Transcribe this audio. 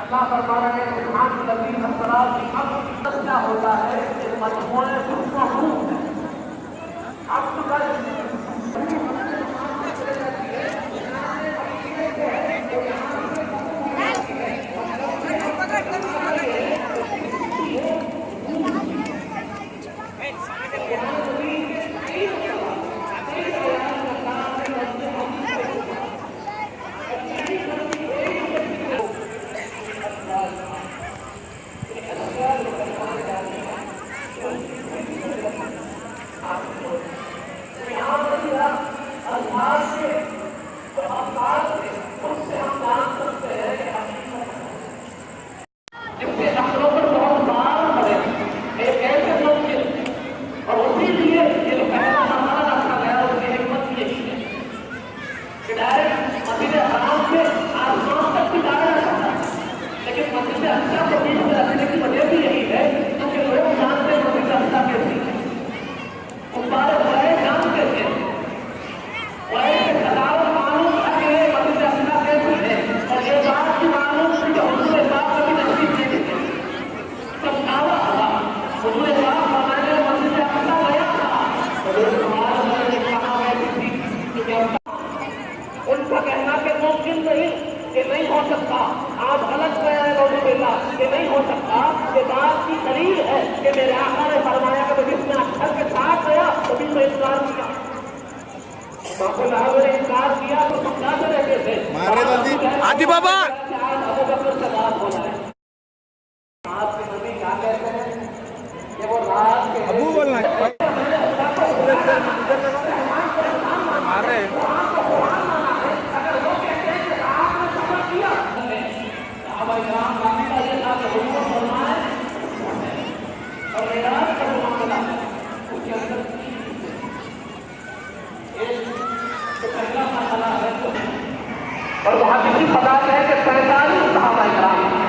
अल्लाह फरमा रहे हैं सुभान अल्लज़ी अस्रा बिअब्दिही क्या होता है कि मजमूए मफ़हूम है। अब का उनका कहना कि मुमकिन नहीं, कि नहीं हो सकता, आप गलत कह रहे हैं, कि नहीं हो सकता, कि बात की दलील है कि मेरे आका ने फरमाया कि जिसने अक्षर के साथ गया तभी तो इनकार किया। ने इनकार किया तो तुम क्या करेंगे थे आदि बाबा आपके नबी क्या कहते हैं कि वो रात के अबू बोलना मारे और वहां किसी पता है कि 45 सहाबा-ए-किराम